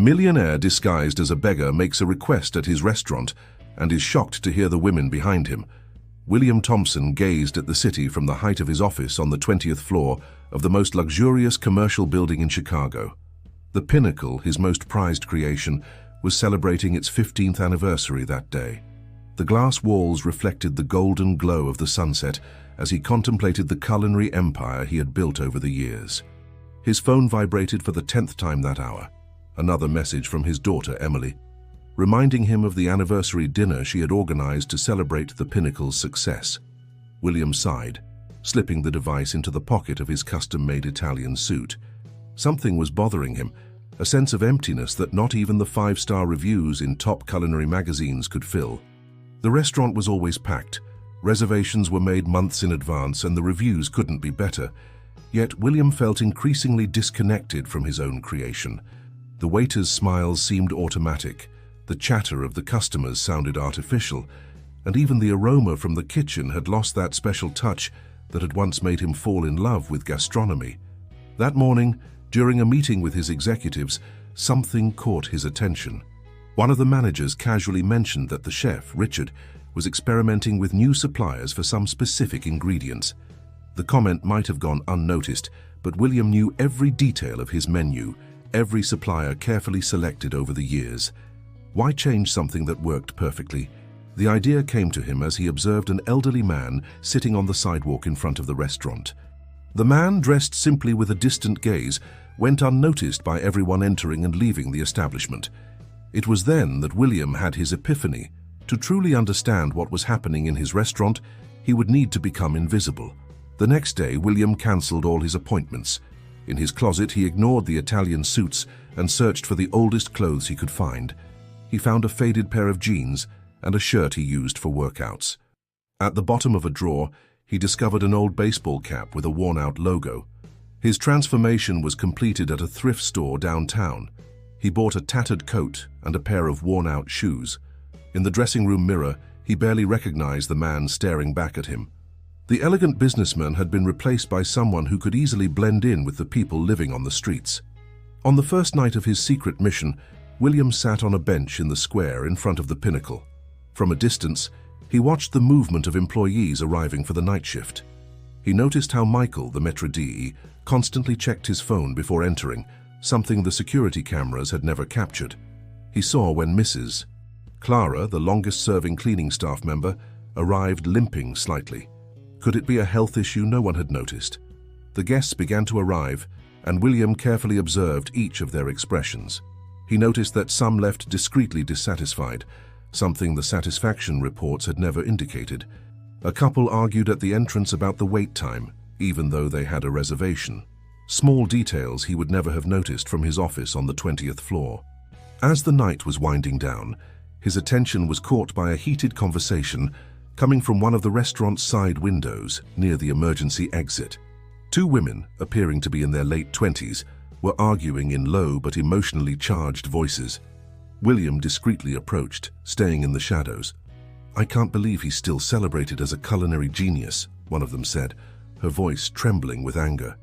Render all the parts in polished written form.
Millionaire disguised as a beggar makes a request at his restaurant and is shocked to hear the women behind him. William Thompson gazed at the city from the height of his office on the 20th floor of the most luxurious commercial building in Chicago. The Pinnacle, his most prized creation, was celebrating its 15th anniversary that day. The glass walls reflected the golden glow of the sunset as he contemplated the culinary empire he had built over the years. His phone vibrated for the 10th time that hour. Another message from his daughter, Emily, reminding him of the anniversary dinner she had organized to celebrate the Pinnacle's success. William sighed, slipping the device into the pocket of his custom-made Italian suit. Something was bothering him, a sense of emptiness that not even the 5-star reviews in top culinary magazines could fill. The restaurant was always packed. Reservations were made months in advance and the reviews couldn't be better. Yet William felt increasingly disconnected from his own creation. The waiters' smiles seemed automatic, the chatter of the customers sounded artificial, and even the aroma from the kitchen had lost that special touch that had once made him fall in love with gastronomy. That morning, during a meeting with his executives, something caught his attention. One of the managers casually mentioned that the chef, Richard, was experimenting with new suppliers for some specific ingredients. The comment might have gone unnoticed, but William knew every detail of his menu, every supplier carefully selected over the years. Why change something that worked perfectly? The idea came to him as he observed an elderly man sitting on the sidewalk in front of the restaurant. The man, dressed simply with a distant gaze, went unnoticed by everyone entering and leaving the establishment. It was then that William had his epiphany. To truly understand what was happening in his restaurant, he would need to become invisible. The next day, William cancelled all his appointments. In his closet, he ignored the Italian suits and searched for the oldest clothes he could find. He found a faded pair of jeans and a shirt he used for workouts. At the bottom of a drawer, he discovered an old baseball cap with a worn-out logo. His transformation was completed at a thrift store downtown. He bought a tattered coat and a pair of worn-out shoes. In the dressing room mirror, he barely recognized the man staring back at him. The elegant businessman had been replaced by someone who could easily blend in with the people living on the streets. On the first night of his secret mission, William sat on a bench in the square in front of the Pinnacle. From a distance, he watched the movement of employees arriving for the night shift. He noticed how Michael, the maitre d', constantly checked his phone before entering, something the security cameras had never captured. He saw when Mrs. Clara, the longest-serving cleaning staff member, arrived limping slightly. Could it be a health issue no one had noticed? The guests began to arrive, and William carefully observed each of their expressions. He noticed that some left discreetly dissatisfied, something the satisfaction reports had never indicated. A couple argued at the entrance about the wait time, even though they had a reservation. Small details he would never have noticed from his office on the 20th floor. As the night was winding down, his attention was caught by a heated conversation coming from one of the restaurant's side windows near the emergency exit. Two women, appearing to be in their late 20s, were arguing in low but emotionally charged voices. William discreetly approached, staying in the shadows. "I can't believe he's still celebrated as a culinary genius," one of them said, her voice trembling with anger.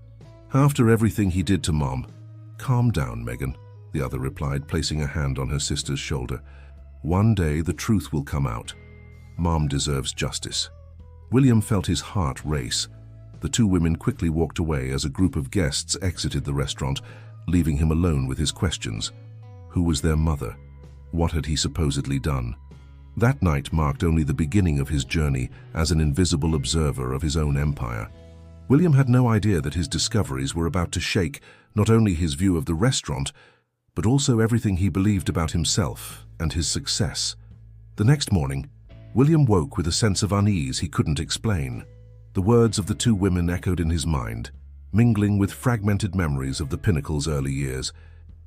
"After everything he did to Mom." "Calm down, Megan," the other replied, placing a hand on her sister's shoulder. "One day the truth will come out. Mom deserves justice." William felt his heart race. The two women quickly walked away as a group of guests exited the restaurant, leaving him alone with his questions. Who was their mother? What had he supposedly done? That night marked only the beginning of his journey as an invisible observer of his own empire. William had no idea that his discoveries were about to shake not only his view of the restaurant, but also everything he believed about himself and his success. The next morning, William woke with a sense of unease he couldn't explain. The words of the two women echoed in his mind, mingling with fragmented memories of the Pinnacle's early years.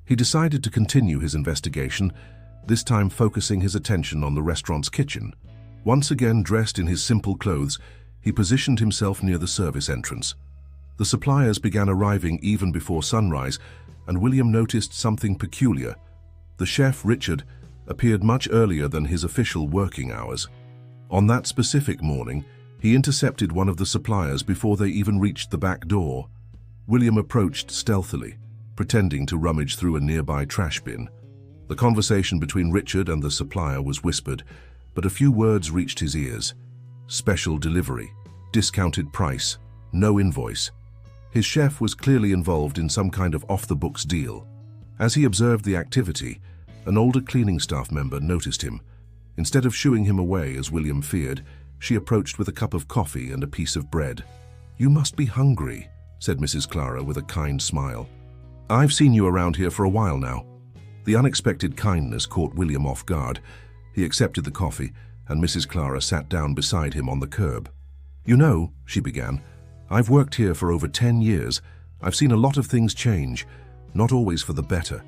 He decided to continue his investigation, this time focusing his attention on the restaurant's kitchen. Once again dressed in his simple clothes, he positioned himself near the service entrance. The suppliers began arriving even before sunrise, and William noticed something peculiar. The chef, Richard, appeared much earlier than his official working hours. On that specific morning, he intercepted one of the suppliers before they even reached the back door. William approached stealthily. pretending to rummage through a nearby trash bin. The conversation between Richard and the supplier was whispered, but a few words reached his ears. Special delivery, discounted price, no invoice. His chef was clearly involved in some kind of off-the-books deal. As he observed the activity, an older cleaning staff member noticed him. Instead of shooing him away as William feared, she approached with a cup of coffee and a piece of bread. "You must be hungry," said Mrs. Clara with a kind smile. "I've seen you around here for a while now." The unexpected kindness caught William off guard. He accepted the coffee, and Mrs. Clara sat down beside him on the curb. "You know," she began, "I've worked here for over 10 years. I've seen a lot of things change, not always for the better."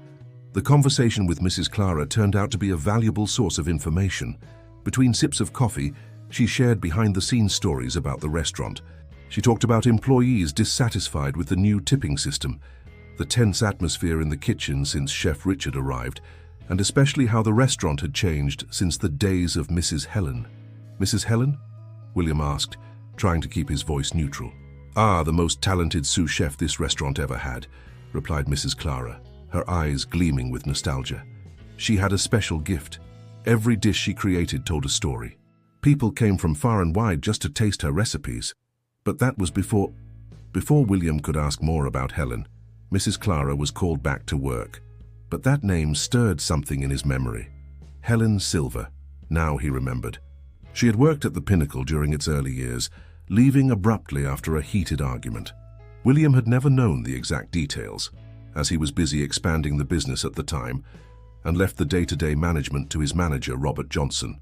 The conversation with Mrs. Clara turned out to be a valuable source of information. Between sips of coffee, she shared behind-the-scenes stories about the restaurant. She talked about employees dissatisfied with the new tipping system, the tense atmosphere in the kitchen since Chef Richard arrived, and especially how the restaurant had changed since the days of Mrs. Helen. "Mrs. Helen?" William asked, trying to keep his voice neutral. "Ah, the most talented sous chef this restaurant ever had," replied Mrs. Clara, her eyes gleaming with nostalgia. "She had a special gift. Every dish she created told a story. People came from far and wide just to taste her recipes. But that was before William could ask more about Helen, Mrs. Clara was called back to work. But that name stirred something in his memory. Helen Silver, now he remembered. She had worked at the Pinnacle during its early years, leaving abruptly after a heated argument. William had never known the exact details, as he was busy expanding the business at the time, and left the day-to-day management to his manager, Robert Johnson.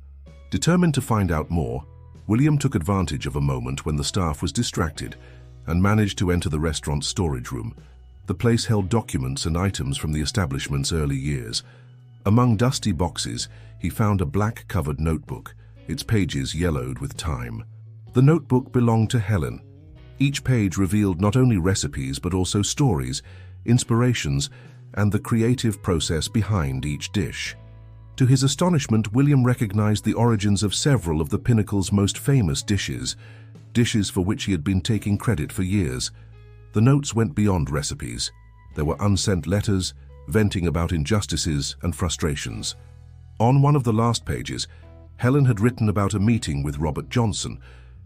Determined to find out more, William took advantage of a moment when the staff was distracted and managed to enter the restaurant's storage room. The place held documents and items from the establishment's early years. Among dusty boxes, he found a black-covered notebook, its pages yellowed with time. The notebook belonged to Helen. Each page revealed not only recipes but also stories, inspirations, and the creative process behind each dish. To his astonishment, William recognized the origins of several of the Pinnacle's most famous dishes for which he had been taking credit for years. The notes went beyond recipes. There were unsent letters, venting about injustices and frustrations. On one of the last pages, Helen had written about a meeting with Robert Johnson,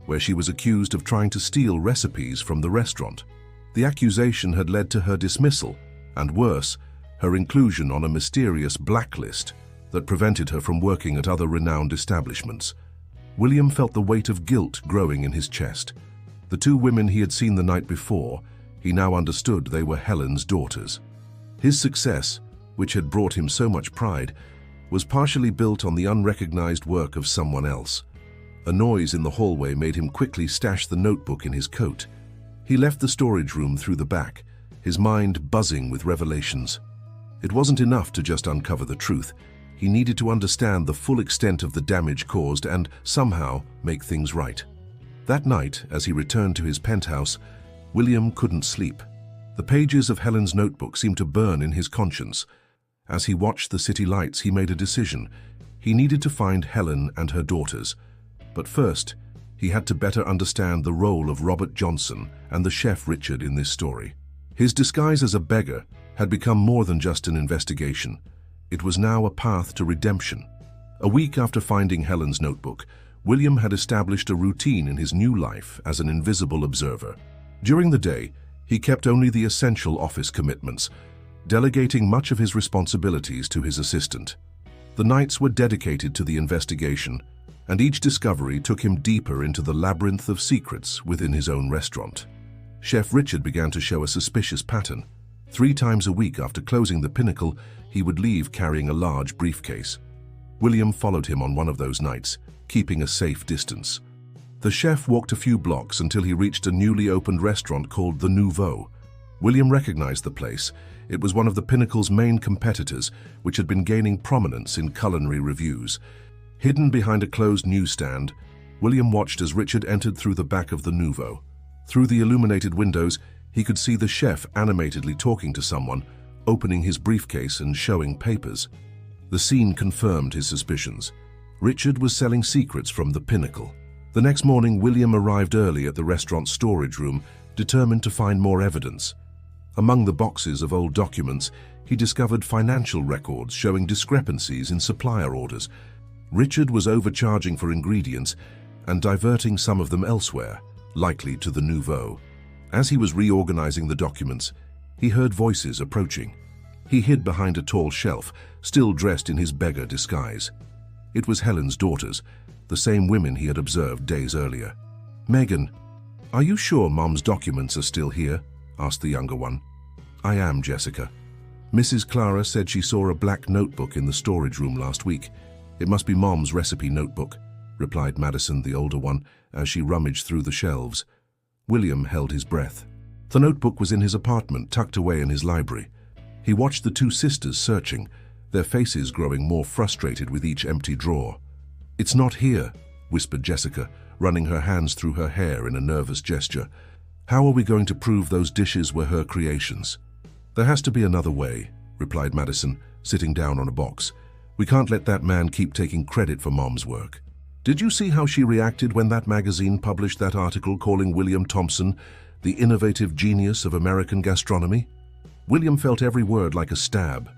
where she was accused of trying to steal recipes from the restaurant. The accusation had led to her dismissal, and worse, her inclusion on a mysterious blacklist that prevented her from working at other renowned establishments. William felt the weight of guilt growing in his chest. The two women he had seen the night before, he now understood they were Helen's daughters. His success, which had brought him so much pride, was partially built on the unrecognized work of someone else. A noise in the hallway made him quickly stash the notebook in his coat. He left the storage room through the back, his mind buzzing with revelations. It wasn't enough to just uncover the truth. He needed to understand the full extent of the damage caused and, somehow, make things right. That night, as he returned to his penthouse, William couldn't sleep. The pages of Helen's notebook seemed to burn in his conscience. As he watched the city lights, he made a decision. He needed to find Helen and her daughters. But first, he had to better understand the role of Robert Johnson and the chef Richard in this story. His disguise as a beggar had become more than just an investigation. It was now a path to redemption. A week after finding Helen's notebook, William had established a routine in his new life as an invisible observer. During the day, he kept only the essential office commitments, delegating much of his responsibilities to his assistant. The nights were dedicated to the investigation, and each discovery took him deeper into the labyrinth of secrets within his own restaurant. Chef Richard began to show a suspicious pattern. 3 times a week after closing the Pinnacle, he would leave carrying a large briefcase. William followed him on one of those nights, keeping a safe distance. The chef walked a few blocks until he reached a newly opened restaurant called the Nouveau. William recognized the place. It was one of the Pinnacle's main competitors, which had been gaining prominence in culinary reviews. Hidden behind a closed newsstand, William watched as Richard entered through the back of the Nouveau. Through the illuminated windows, he could see the chef animatedly talking to someone, opening his briefcase and showing papers. The scene confirmed his suspicions. Richard was selling secrets from the Pinnacle. The next morning, William arrived early at the restaurant's storage room, determined to find more evidence. Among the boxes of old documents, he discovered financial records showing discrepancies in supplier orders. Richard was overcharging for ingredients and diverting some of them elsewhere, likely to the nouveau. As he was reorganizing the documents, he heard voices approaching. He hid behind a tall shelf, still dressed in his beggar disguise. It was Helen's daughters, the same women he had observed days earlier. "Megan, are you sure Mom's documents are still here?" asked the younger one. "I am, Jessica. Mrs. Clara said she saw a black notebook in the storage room last week. It must be Mom's recipe notebook," replied Madison, the older one, as she rummaged through the shelves. William held his breath. The notebook was in his apartment, tucked away in his library. He watched the two sisters searching, their faces growing more frustrated with each empty drawer. "It's not here," whispered Jessica, running her hands through her hair in a nervous gesture. "How are we going to prove those dishes were her creations?" "There has to be another way," replied Madison, sitting down on a box. "We can't let that man keep taking credit for Mom's work." "Did you see how she reacted when that magazine published that article calling William Thompson the innovative genius of American gastronomy?" William felt every word like a stab.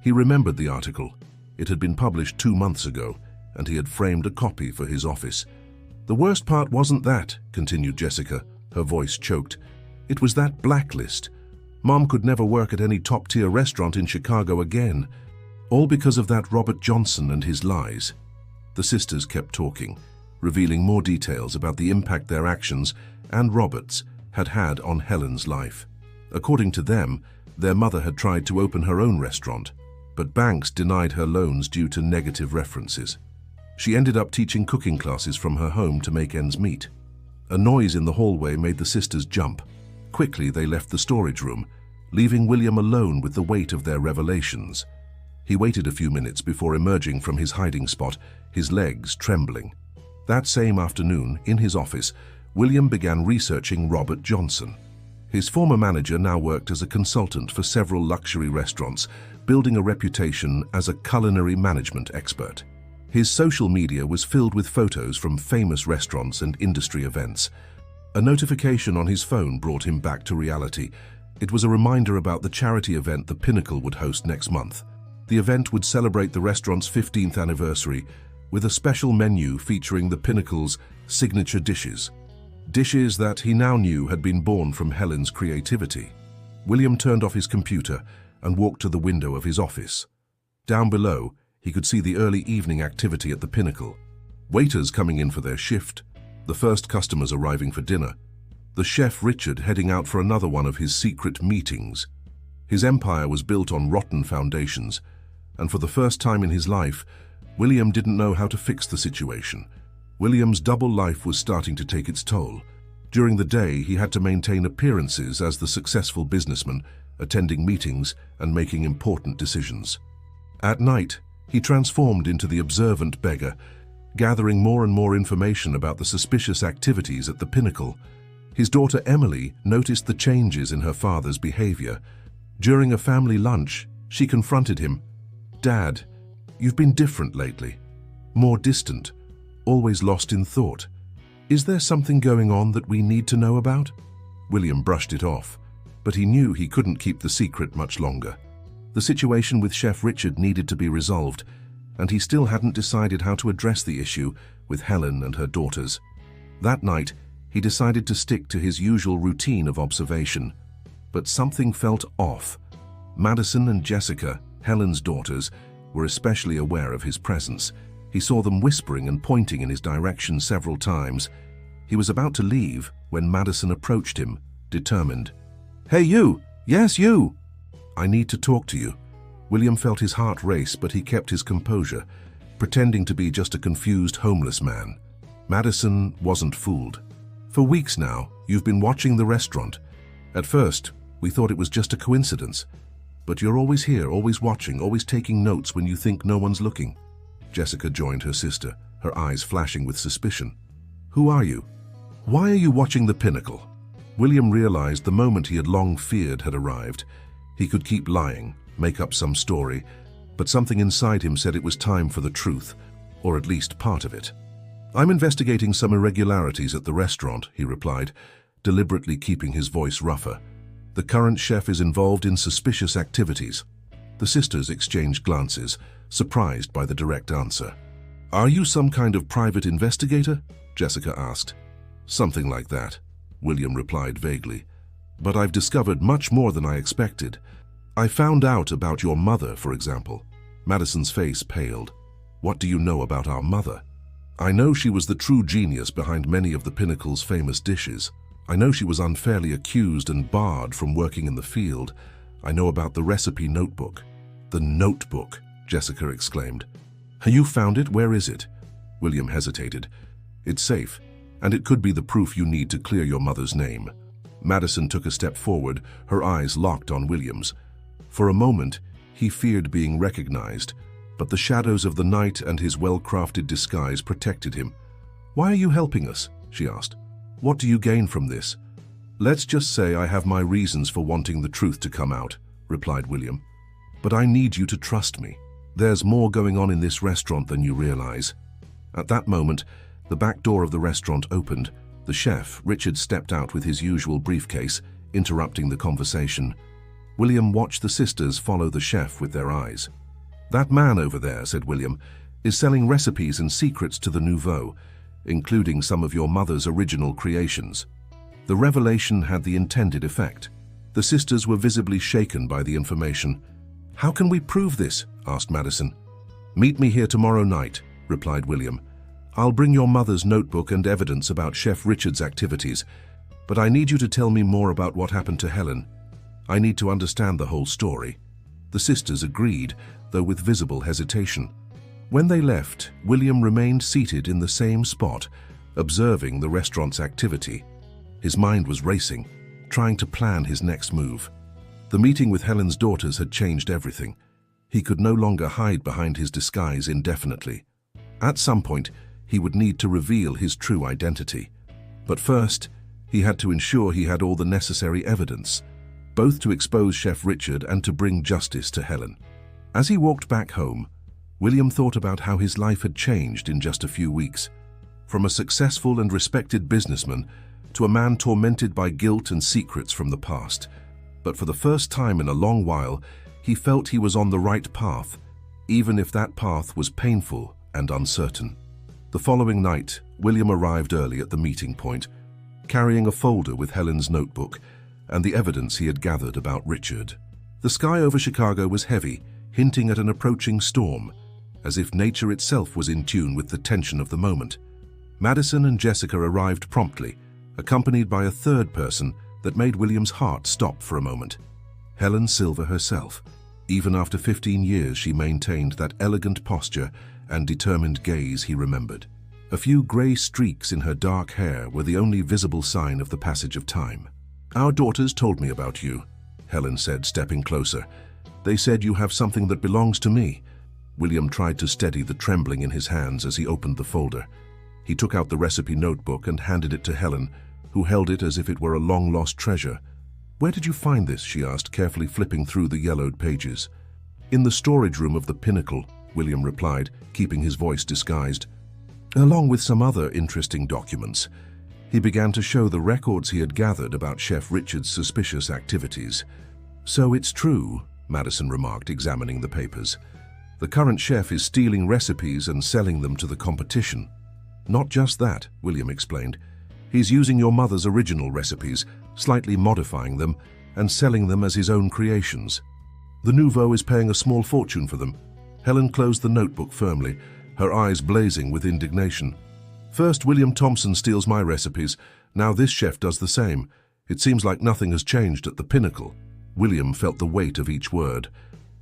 He remembered the article. It had been published 2 months ago, and he had framed a copy for his office. "The worst part wasn't that," continued Jessica, her voice choked. "It was that blacklist. Mom could never work at any top-tier restaurant in Chicago again. All because of that Robert Johnson and his lies." The sisters kept talking, revealing more details about the impact their actions and Robert's had had on Helen's life. According to them, their mother had tried to open her own restaurant, but banks denied her loans due to negative references. She ended up teaching cooking classes from her home to make ends meet. A noise in the hallway made the sisters jump. Quickly, they left the storage room, leaving William alone with the weight of their revelations. He waited a few minutes before emerging from his hiding spot, his legs trembling. That same afternoon, in his office, William began researching Robert Johnson. His former manager now worked as a consultant for several luxury restaurants, building a reputation as a culinary management expert. His social media was filled with photos from famous restaurants and industry events. A notification on his phone brought him back to reality. It was a reminder about the charity event the Pinnacle would host next month. The event would celebrate the restaurant's 15th anniversary with a special menu featuring the Pinnacle's signature dishes. Dishes that he now knew had been born from Helen's creativity. William turned off his computer and walked to the window of his office. Down below, he could see the early evening activity at the Pinnacle. Waiters coming in for their shift, the first customers arriving for dinner, the chef Richard heading out for another one of his secret meetings. His empire was built on rotten foundations, and for the first time in his life, William didn't know how to fix the situation. William's double life was starting to take its toll. During the day, he had to maintain appearances as the successful businessman, attending meetings and making important decisions. At night, he transformed into the observant beggar, gathering more and more information about the suspicious activities at the Pinnacle. His daughter Emily noticed the changes in her father's behavior. During a family lunch, she confronted him. "Dad, you've been different lately. More distant, always lost in thought. Is there something going on that we need to know about?" William brushed it off, but he knew he couldn't keep the secret much longer. The situation with Chef Richard needed to be resolved, and he still hadn't decided how to address the issue with Helen and her daughters. That night, he decided to stick to his usual routine of observation. But something felt off. Madison and Jessica, Helen's daughters, were especially aware of his presence. He saw them whispering and pointing in his direction several times. He was about to leave when Madison approached him, determined. "Hey, you! Yes, you! I need to talk to you." William felt his heart race, but he kept his composure, pretending to be just a confused homeless man. Madison wasn't fooled. "For weeks now, you've been watching the restaurant. At first, we thought it was just a coincidence. But you're always here, always watching, always taking notes when you think no one's looking." Jessica joined her sister, her eyes flashing with suspicion. "Who are you? Why are you watching the Pinnacle?" William realized the moment he had long feared had arrived. He could keep lying, make up some story, but something inside him said it was time for the truth, or at least part of it. "I'm investigating some irregularities at the restaurant," he replied, deliberately keeping his voice rougher. The current chef is involved in suspicious activities. The sisters exchanged glances, surprised by the direct answer. Are you some kind of private investigator? Jessica asked. Something like that, William replied vaguely. But I've discovered much more than I expected. I found out about your mother, for example. Madison's face paled. What do you know about our mother? I know she was the true genius behind many of the Pinnacle's famous dishes. I know she was unfairly accused and barred from working in the field. I know about the recipe notebook. The notebook, Jessica exclaimed. You found it? Where is it? William hesitated. It's safe, and it could be the proof you need to clear your mother's name. Madison took a step forward, her eyes locked on William's. For a moment, he feared being recognized, but the shadows of the night and his well-crafted disguise protected him. Why are you helping us? She asked. What do you gain from this? Let's just say I have my reasons for wanting the truth to come out, replied William. But I need you to trust me. There's more going on in this restaurant than you realize. At that moment, the back door of the restaurant opened. The chef, Richard, stepped out with his usual briefcase, interrupting the conversation. William watched the sisters follow the chef with their eyes. That man over there, said William, is selling recipes and secrets to the nouveau, including some of your mother's original creations. The revelation had the intended effect. The sisters were visibly shaken by the information. How can we prove this? Asked Madison. Meet me here tomorrow night, replied William. I'll bring your mother's notebook and evidence about Chef Richard's activities, but I need you to tell me more about what happened to Helen. I need to understand the whole story. The sisters agreed, though with visible hesitation. When they left, William remained seated in the same spot, observing the restaurant's activity. His mind was racing, trying to plan his next move. The meeting with Helen's daughters had changed everything. He could no longer hide behind his disguise indefinitely. At some point, he would need to reveal his true identity. But first, he had to ensure he had all the necessary evidence, both to expose Chef Richard and to bring justice to Helen. As he walked back home, William thought about how his life had changed in just a few weeks. From a successful and respected businessman to a man tormented by guilt and secrets from the past. But for the first time in a long while, he felt he was on the right path, even if that path was painful and uncertain. The following night, William arrived early at the meeting point, carrying a folder with Helen's notebook and the evidence he had gathered about Richard. The sky over Chicago was heavy, hinting at an approaching storm, as if nature itself was in tune with the tension of the moment. Madison and Jessica arrived promptly, accompanied by a third person that made William's heart stop for a moment. Helen Silver herself. Even after 15 years, she maintained that elegant posture and determined gaze he remembered. A few gray streaks in her dark hair were the only visible sign of the passage of time. Our daughters told me about you, Helen said, stepping closer. They said you have something that belongs to me. William tried to steady the trembling in his hands as he opened the folder. He took out the recipe notebook and handed it to Helen, who held it as if it were a long-lost treasure. Where did you find this? She asked, carefully flipping through the yellowed pages. In the storage room of the Pinnacle, William replied, keeping his voice disguised. Along with some other interesting documents. He began to show the records he had gathered about Chef Richard's suspicious activities. So it's true, Madison remarked, examining the papers. The current chef is stealing recipes and selling them to the competition. Not just that, William explained. He's using your mother's original recipes, slightly modifying them, and selling them as his own creations. The nouveau is paying a small fortune for them. Helen closed the notebook firmly, her eyes blazing with indignation. First, William Thompson steals my recipes. Now this chef does the same. It seems like nothing has changed at the Pinnacle. William felt the weight of each word.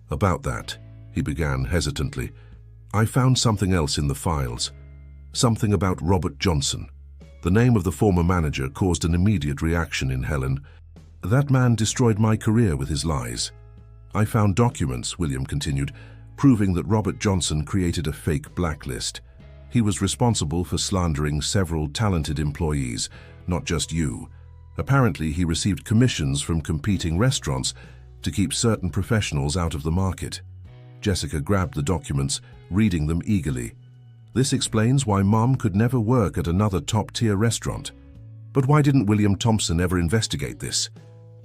About that, he began hesitantly. I found something else in the files. Something about Robert Johnson. The name of the former manager caused an immediate reaction in Helen. That man destroyed my career with his lies. I found documents, William continued, proving that Robert Johnson created a fake blacklist. He was responsible for slandering several talented employees, not just you. Apparently, he received commissions from competing restaurants to keep certain professionals out of the market. Jessica grabbed the documents, reading them eagerly. This explains why Mom could never work at another top-tier restaurant. But why didn't William Thompson ever investigate this?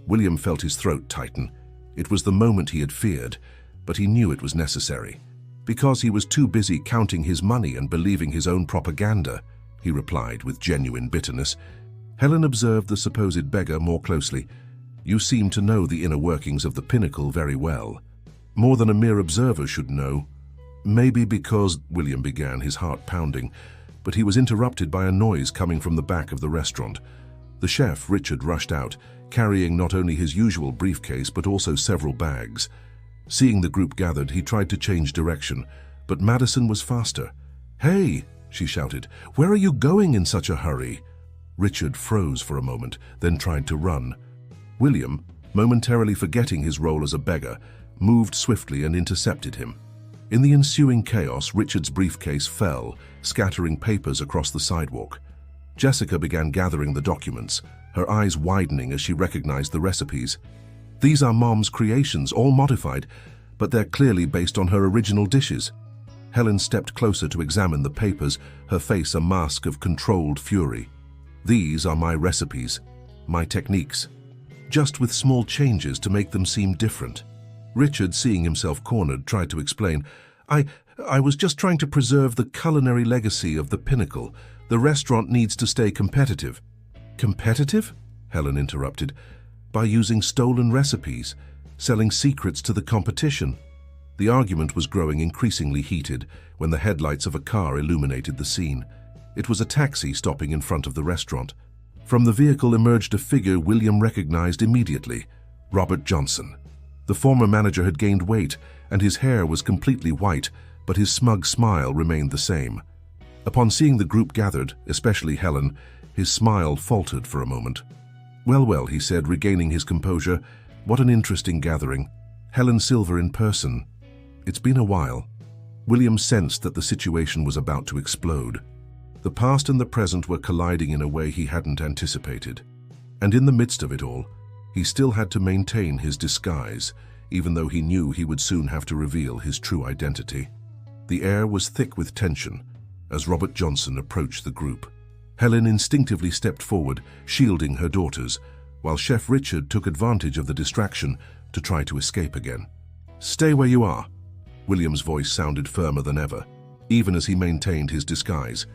William felt his throat tighten. It was the moment he had feared, but he knew it was necessary. Because he was too busy counting his money and believing his own propaganda, he replied with genuine bitterness. Helen observed the supposed beggar more closely. You seem to know the inner workings of the Pinnacle very well. More than a mere observer should know. Maybe because, William began, his heart pounding, but he was interrupted by a noise coming from the back of the restaurant. The chef, Richard, rushed out, carrying not only his usual briefcase but also several bags. Seeing the group gathered, he tried to change direction, but Madison was faster. "Hey!" she shouted. "Where are you going in such a hurry?" Richard froze for a moment, then tried to run. William, momentarily forgetting his role as a beggar, moved swiftly and intercepted him. In the ensuing chaos, Richard's briefcase fell, scattering papers across the sidewalk. Jessica began gathering the documents, her eyes widening as she recognized the recipes. These are Mom's creations, all modified, but they're clearly based on her original dishes. Helen stepped closer to examine the papers, her face a mask of controlled fury. These are my recipes, my techniques, just with small changes to make them seem different. Richard, seeing himself cornered, tried to explain. I was just trying to preserve the culinary legacy of the Pinnacle. The restaurant needs to stay competitive." "Competitive?" Helen interrupted. "By using stolen recipes, selling secrets to the competition." The argument was growing increasingly heated when the headlights of a car illuminated the scene. It was a taxi stopping in front of the restaurant. From the vehicle emerged a figure William recognized immediately, Robert Johnson. The former manager had gained weight, and his hair was completely white, but his smug smile remained the same. Upon seeing the group gathered, especially Helen, his smile faltered for a moment. Well, he said, regaining his composure, "What an interesting gathering. Helen Silver in person. It's been a while." William sensed that the situation was about to explode. The past and the present were colliding in a way he hadn't anticipated. And in the midst of it all, he still had to maintain his disguise, even though he knew he would soon have to reveal his true identity. The air was thick with tension as Robert Johnson approached the group. Helen instinctively stepped forward, shielding her daughters, while Chef Richard took advantage of the distraction to try to escape again. "Stay where you are." William's voice sounded firmer than ever, even as he maintained his disguise.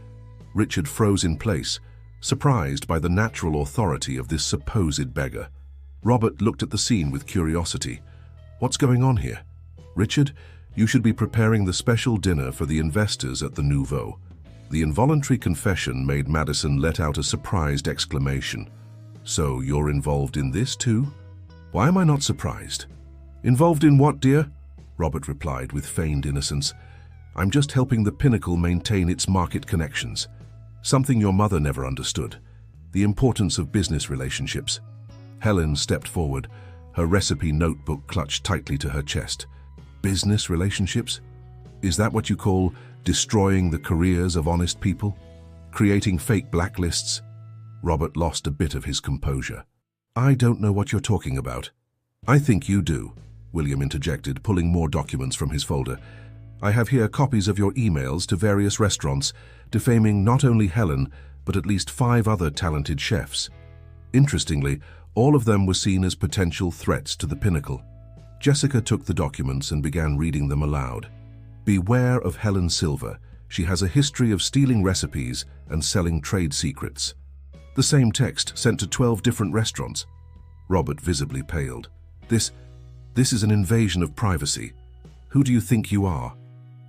Richard froze in place, surprised by the natural authority of this supposed beggar. Robert looked at the scene with curiosity. "What's going on here?" "Richard, you should be preparing the special dinner for the investors at the Nouveau." The involuntary confession made Madison let out a surprised exclamation. "So you're involved in this too?" "Why am I not surprised?" "Involved in what, dear?" Robert replied with feigned innocence. "I'm just helping the Pinnacle maintain its market connections. Something your mother never understood. The importance of business relationships." Helen stepped forward, her recipe notebook clutched tightly to her chest. "Business relationships? Is that what you call destroying the careers of honest people? Creating fake blacklists?" Robert lost a bit of his composure. "I don't know what you're talking about." "I think you do," William interjected, pulling more documents from his folder. "I have here copies of your emails to various restaurants, defaming not only Helen, but at least 5 other talented chefs. Interestingly, all of them were seen as potential threats to the Pinnacle." Jessica took the documents and began reading them aloud. "Beware of Helen Silver. She has a history of stealing recipes and selling trade secrets." The same text sent to 12 different restaurants. Robert visibly paled. This is an invasion of privacy. Who do you think you are?"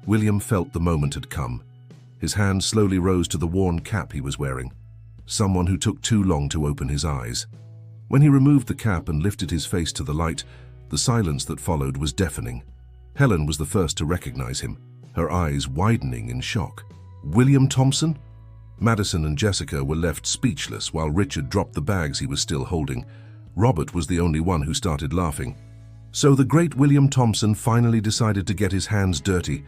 William felt the moment had come. His hand slowly rose to the worn cap he was wearing. Someone who took too long to open his eyes. When he removed the cap and lifted his face to the light, the silence that followed was deafening. Helen was the first to recognize him, her eyes widening in shock. "William Thompson?" Madison and Jessica were left speechless while Richard dropped the bags he was still holding. Robert was the only one who started laughing. "So the great William Thompson finally decided to get his hands dirty.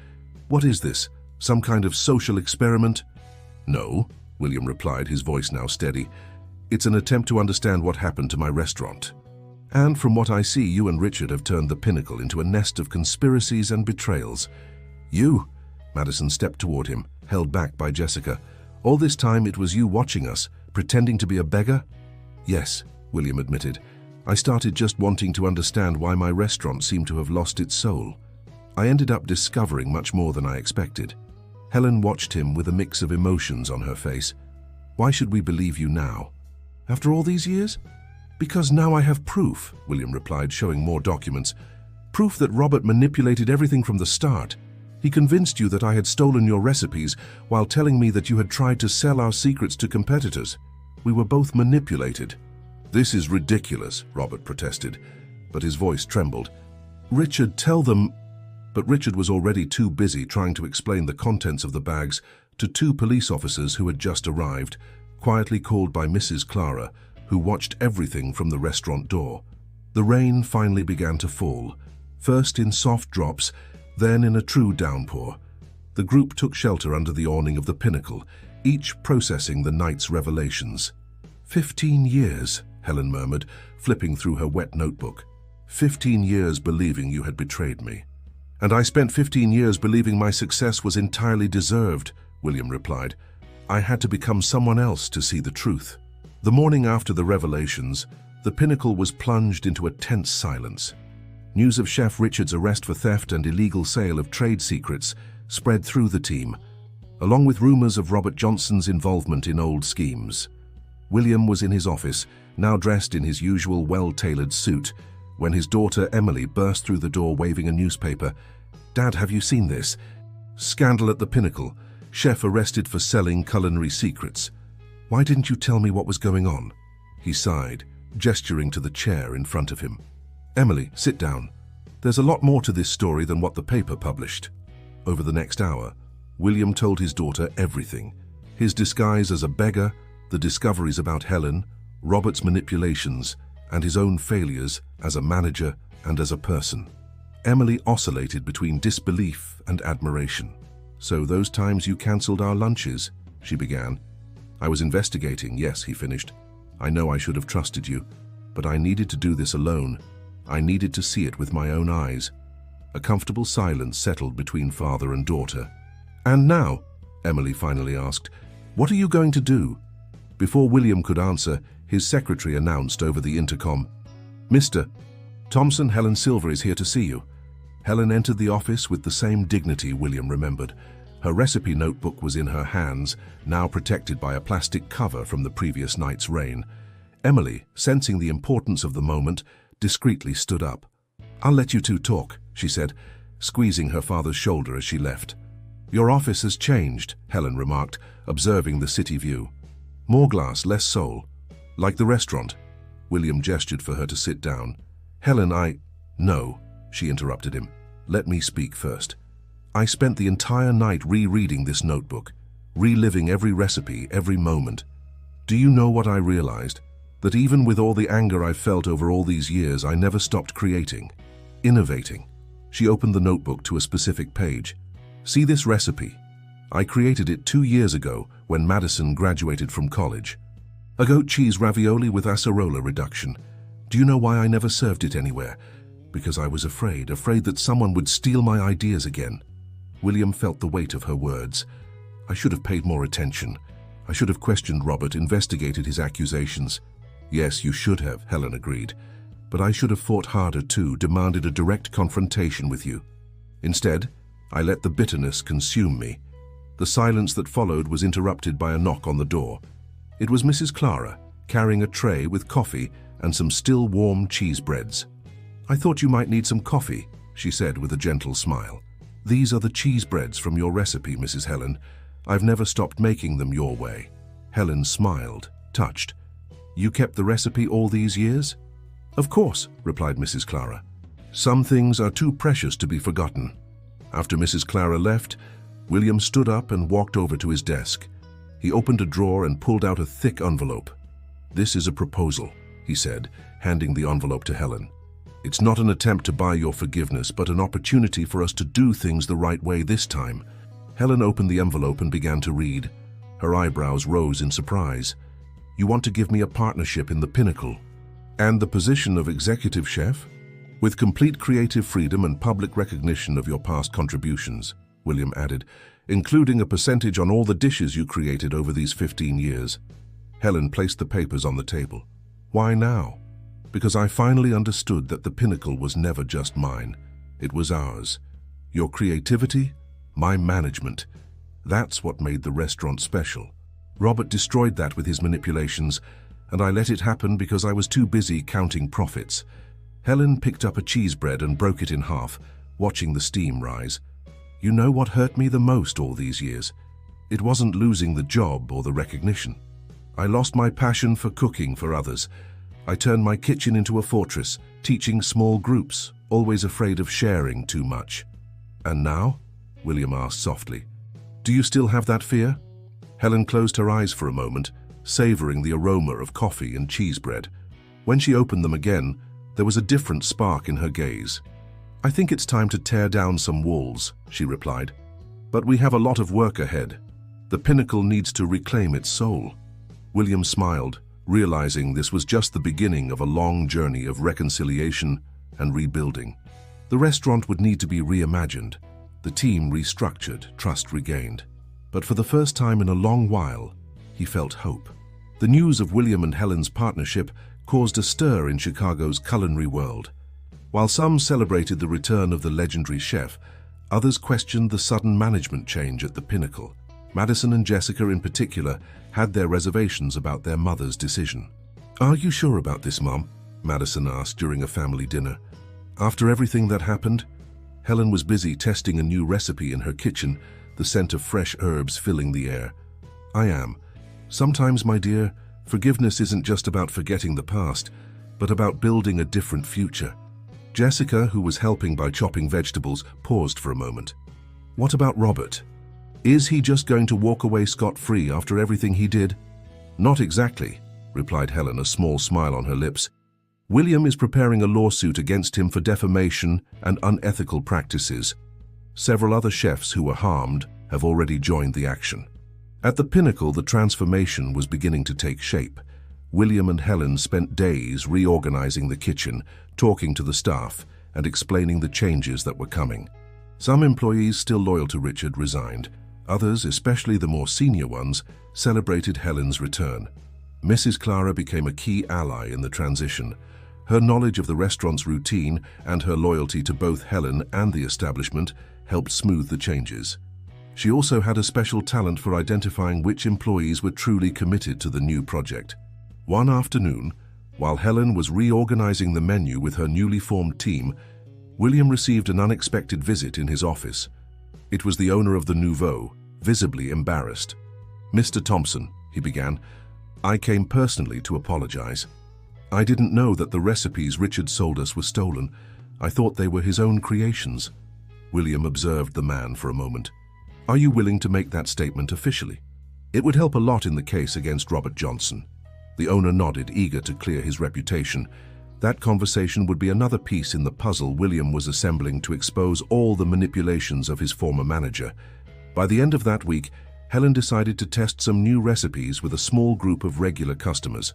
What is this? Some kind of social experiment?" "No," William replied, his voice now steady. "It's an attempt to understand what happened to my restaurant. And from what I see, you and Richard have turned the Pinnacle into a nest of conspiracies and betrayals." "You?" Madison stepped toward him, held back by Jessica. "All this time it was you watching us, pretending to be a beggar?" "Yes," William admitted. I started just wanting to understand why my restaurant seemed to have lost its soul. I ended up discovering much more than I expected. Helen watched him with a mix of emotions on her face. Why should we believe you now? After all these years? Because now I have proof, William replied, showing more documents. Proof that Robert manipulated everything from the start. He convinced you that I had stolen your recipes while telling me that you had tried to sell our secrets to competitors. We were both manipulated. This is ridiculous, Robert protested, but his voice trembled. Richard, tell them... But Richard was already too busy trying to explain the contents of the bags to two police officers who had just arrived, quietly called by Mrs. Clara, who watched everything from the restaurant door. The rain finally began to fall, first in soft drops, then in a true downpour. The group took shelter under the awning of the Pinnacle, each processing the night's revelations. 15 years, Helen murmured, flipping through her wet notebook. 15 years believing you had betrayed me. And I spent 15 years believing my success was entirely deserved, William replied. I had to become someone else to see the truth. The morning after the revelations, the Pinnacle was plunged into a tense silence. News of Chef Richard's arrest for theft and illegal sale of trade secrets spread through the team, along with rumors of Robert Johnson's involvement in old schemes. William was in his office, now dressed in his usual well-tailored suit, when his daughter Emily burst through the door waving a newspaper. Dad, have you seen this? Scandal at the Pinnacle. Chef arrested for selling culinary secrets. Why didn't you tell me what was going on? He sighed, gesturing to the chair in front of him. Emily, sit down. There's a lot more to this story than what the paper published. Over the next hour, William told his daughter everything. His disguise as a beggar, the discoveries about Helen, Robert's manipulations, and his own failures as a manager and as a person. Emily oscillated between disbelief and admiration. So those times you cancelled our lunches, she began. I was investigating, yes, he finished. I know I should have trusted you, but I needed to do this alone. I needed to see it with my own eyes. A comfortable silence settled between father and daughter. And now, Emily finally asked, what are you going to do? Before William could answer, his secretary announced over the intercom, Mr. Thompson, Helen Silver is here to see you. Helen entered the office with the same dignity William remembered. Her recipe notebook was in her hands, now protected by a plastic cover from the previous night's rain. Emily, sensing the importance of the moment, discreetly stood up. I'll let you two talk, she said, squeezing her father's shoulder as she left. Your office has changed, Helen remarked, observing the city view. More glass, less soul. Like the restaurant. William gestured for her to sit down. Helen, No, she interrupted him. Let me speak first. I spent the entire night rereading this notebook, reliving every recipe, every moment. Do you know what I realized? That even with all the anger I've felt over all these years, I never stopped creating, innovating. She opened the notebook to a specific page. See this recipe? I created it 2 years ago when Madison graduated from college. A goat cheese ravioli with acerola reduction. Do you know why I never served it anywhere? Because I was afraid that someone would steal my ideas again. William felt the weight of her words. I should have paid more attention. I should have questioned Robert, investigated his accusations. Yes, you should have, Helen agreed. But I should have fought harder too, demanded a direct confrontation with you. Instead, I let the bitterness consume me. The silence that followed was interrupted by a knock on the door. It was Mrs. Clara, carrying a tray with coffee and some still warm cheese breads. I thought you might need some coffee, she said with a gentle smile. These are the cheese breads from your recipe, Mrs. Helen. I've never stopped making them your way. Helen smiled, touched. You kept the recipe all these years? Of course, replied Mrs. Clara. Some things are too precious to be forgotten. After Mrs. Clara left, William stood up and walked over to his desk. He opened a drawer and pulled out a thick envelope. This is a proposal, he said, handing the envelope to Helen. It's not an attempt to buy your forgiveness, but an opportunity for us to do things the right way this time. Helen opened the envelope and began to read. Her eyebrows rose in surprise. You want to give me a partnership in the Pinnacle and the position of executive chef? With complete creative freedom and public recognition of your past contributions, William added, including a percentage on all the dishes you created over these 15 years. Helen placed the papers on the table. Why now? because I finally understood that the pinnacle was never just mine. It was ours. Your creativity, my management. That's what made the restaurant special. Robert destroyed that with his manipulations, and I let it happen because I was too busy counting profits. Helen picked up a cheese bread and broke it in half, watching the steam rise. You know what hurt me the most all these years? It wasn't losing the job or the recognition. I lost my passion for cooking for others. I turned my kitchen into a fortress, teaching small groups, always afraid of sharing too much. And now? William asked softly. Do you still have that fear? Helen closed her eyes for a moment, savoring the aroma of coffee and cheese bread. When she opened them again, there was a different spark in her gaze. I think it's time to tear down some walls, she replied. But we have a lot of work ahead. The pinnacle needs to reclaim its soul. William smiled, realizing this was just the beginning of a long journey of reconciliation and rebuilding. The restaurant would need to be reimagined, the team restructured, trust regained. But for the first time in a long while, he felt hope. The news of William and Helen's partnership caused a stir in Chicago's culinary world. While some celebrated the return of the legendary chef, others questioned the sudden management change at the pinnacle. Madison and Jessica in particular had their reservations about their mother's decision. Are you sure about this, Mom? Madison asked during a family dinner. After everything that happened, Helen was busy testing a new recipe in her kitchen, the scent of fresh herbs filling the air. I am. Sometimes, my dear, forgiveness isn't just about forgetting the past, but about building a different future. Jessica, who was helping by chopping vegetables, paused for a moment. What about Robert? Is he just going to walk away scot-free after everything he did? Not exactly, replied Helen, a small smile on her lips. William is preparing a lawsuit against him for defamation and unethical practices. Several other chefs who were harmed have already joined the action. At the pinnacle, the transformation was beginning to take shape. William and Helen spent days reorganizing the kitchen, talking to the staff, and explaining the changes that were coming. Some employees still loyal to Richard resigned. Others, especially the more senior ones, celebrated Helen's return. Mrs. Clara became a key ally in the transition. Her knowledge of the restaurant's routine and her loyalty to both Helen and the establishment helped smooth the changes. She also had a special talent for identifying which employees were truly committed to the new project. One afternoon, while Helen was reorganizing the menu with her newly formed team, William received an unexpected visit in his office. It was the owner of the Nouveau, visibly embarrassed. Mr. Thompson, he began, I came personally to apologize. I didn't know that the recipes Richard sold us were stolen. I thought they were his own creations. William observed the man for a moment. Are you willing to make that statement officially? It would help a lot in the case against Robert Johnson. The owner nodded, eager to clear his reputation. That conversation would be another piece in the puzzle William was assembling to expose all the manipulations of his former manager. By the end of that week, Helen decided to test some new recipes with a small group of regular customers.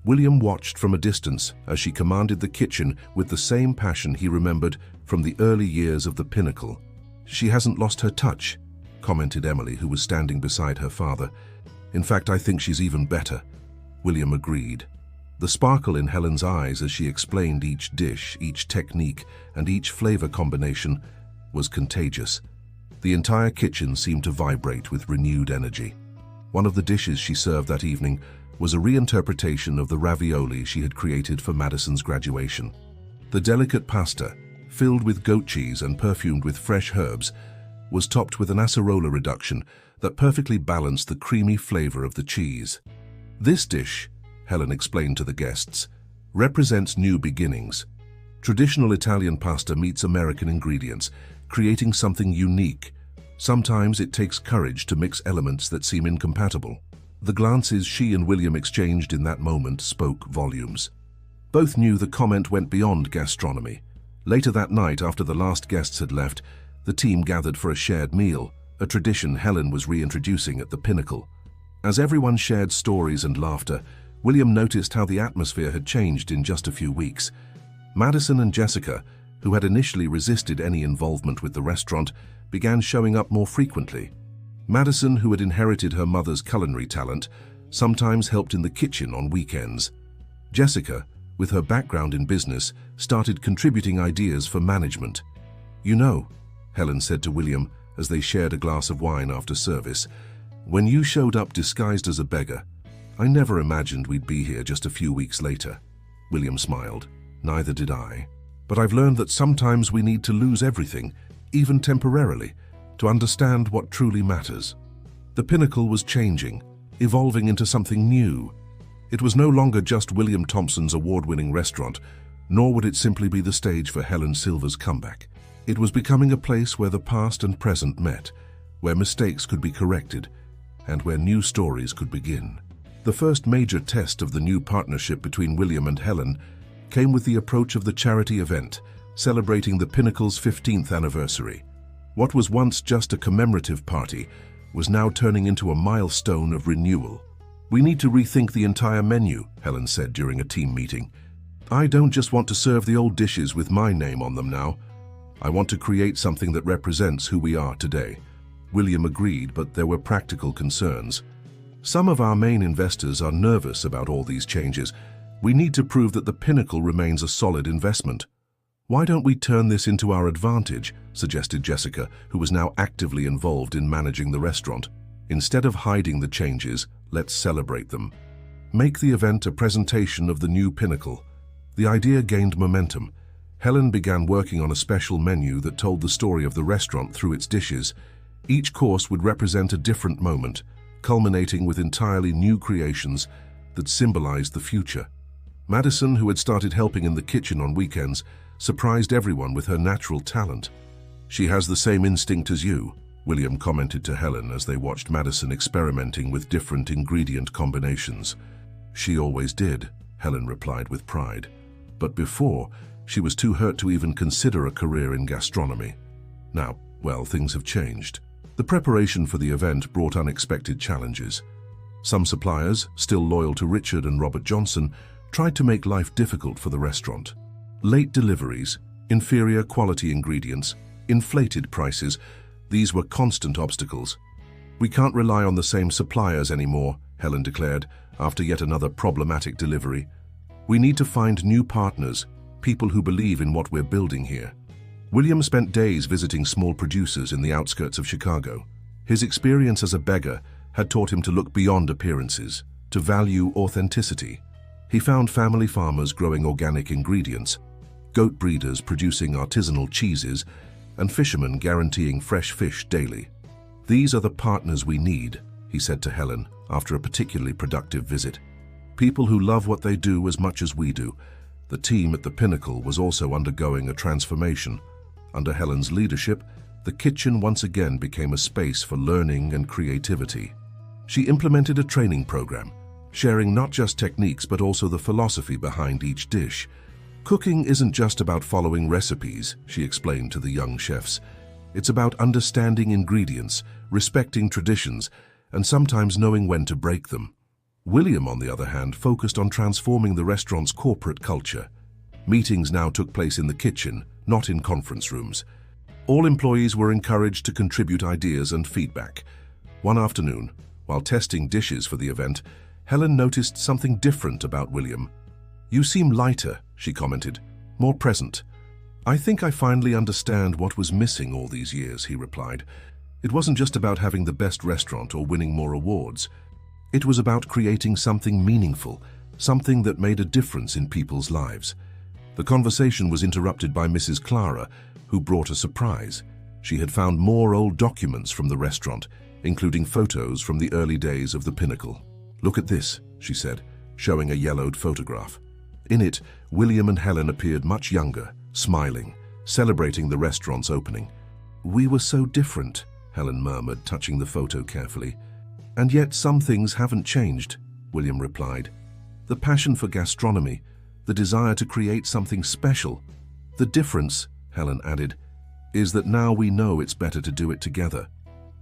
William watched from a distance as she commanded the kitchen with the same passion he remembered from the early years of the pinnacle. She hasn't lost her touch, commented Emily, who was standing beside her father. In fact, I think she's even better. William agreed. The sparkle in Helen's eyes as she explained each dish, each technique, and each flavor combination was contagious. The entire kitchen seemed to vibrate with renewed energy. One of the dishes she served that evening was a reinterpretation of the ravioli she had created for Madison's graduation. The delicate pasta, filled with goat cheese and perfumed with fresh herbs, was topped with an acerola reduction that perfectly balanced the creamy flavor of the cheese. This dish, Helen explained to the guests, represents new beginnings. Traditional Italian pasta meets American ingredients, creating something unique. Sometimes it takes courage to mix elements that seem incompatible. The glances she and William exchanged in that moment spoke volumes. Both knew the comment went beyond gastronomy. Later that night, after the last guests had left, the team gathered for a shared meal, a tradition Helen was reintroducing at the pinnacle. As everyone shared stories and laughter, William noticed how the atmosphere had changed in just a few weeks. Madison and Jessica, who had initially resisted any involvement with the restaurant, began showing up more frequently. Madison, who had inherited her mother's culinary talent, sometimes helped in the kitchen on weekends. Jessica, with her background in business, started contributing ideas for management. "You know," Helen said to William as they shared a glass of wine after service, "when you showed up disguised as a beggar, I never imagined we'd be here just a few weeks later." William smiled. "Neither did I. But I've learned that sometimes we need to lose everything, even temporarily, to understand what truly matters." The Pinnacle was changing, evolving into something new. It was no longer just William Thompson's award-winning restaurant, nor would it simply be the stage for Helen Silver's comeback. It was becoming a place where the past and present met, where mistakes could be corrected, and where new stories could begin. The first major test of the new partnership between William and Helen came with the approach of the charity event, celebrating the Pinnacle's 15th anniversary. What was once just a commemorative party was now turning into a milestone of renewal. "We need to rethink the entire menu," Helen said during a team meeting. "I don't just want to serve the old dishes with my name on them now. I want to create something that represents who we are today." William agreed, but there were practical concerns. "Some of our main investors are nervous about all these changes. We need to prove that the Pinnacle remains a solid investment." "Why don't we turn this into our advantage?" suggested Jessica, who was now actively involved in managing the restaurant. "Instead of hiding the changes, let's celebrate them. Make the event a presentation of the new Pinnacle." The idea gained momentum. Helen began working on a special menu that told the story of the restaurant through its dishes. Each course would represent a different moment, culminating with entirely new creations that symbolized the future. Madison, who had started helping in the kitchen on weekends, surprised everyone with her natural talent. "She has the same instinct as you," William commented to Helen as they watched Madison experimenting with different ingredient combinations. "She always did," Helen replied with pride. "But before, she was too hurt to even consider a career in gastronomy. Now, well, things have changed." The preparation for the event brought unexpected challenges. Some suppliers, still loyal to Richard and Robert Johnson, tried to make life difficult for the restaurant. Late deliveries, inferior quality ingredients, inflated prices, these were constant obstacles. "We can't rely on the same suppliers anymore," Helen declared, after yet another problematic delivery. "We need to find new partners, people who believe in what we're building here." William spent days visiting small producers in the outskirts of Chicago. His experience as a beggar had taught him to look beyond appearances, to value authenticity. He found family farmers growing organic ingredients, goat breeders producing artisanal cheeses, and fishermen guaranteeing fresh fish daily. "These are the partners we need," he said to Helen after a particularly productive visit. "People who love what they do as much as we do." The team at the Pinnacle was also undergoing a transformation. Under Helen's leadership, the kitchen once again became a space for learning and creativity. She implemented a training program, sharing not just techniques but also the philosophy behind each dish. "Cooking isn't just about following recipes," she explained to the young chefs. "It's about understanding ingredients, respecting traditions, and sometimes knowing when to break them." William, on the other hand, focused on transforming the restaurant's corporate culture. Meetings now took place in the kitchen, not in conference rooms. All employees were encouraged to contribute ideas and feedback. One afternoon, while testing dishes for the event, Helen noticed something different about William. "You seem lighter," she commented, "more present." "I think I finally understand what was missing all these years," he replied. "It wasn't just about having the best restaurant or winning more awards. It was about creating something meaningful, something that made a difference in people's lives." The conversation was interrupted by Mrs. Clara, who brought a surprise. She had found more old documents from the restaurant, including photos from the early days of the Pinnacle. "Look at this," she said, showing a yellowed photograph. In it, William and Helen appeared much younger, smiling, celebrating the restaurant's opening. "We were so different," Helen murmured, touching the photo carefully. "And yet some things haven't changed," William replied. "The passion for gastronomy, the desire to create something special. The difference," Helen added, "is that now we know it's better to do it together."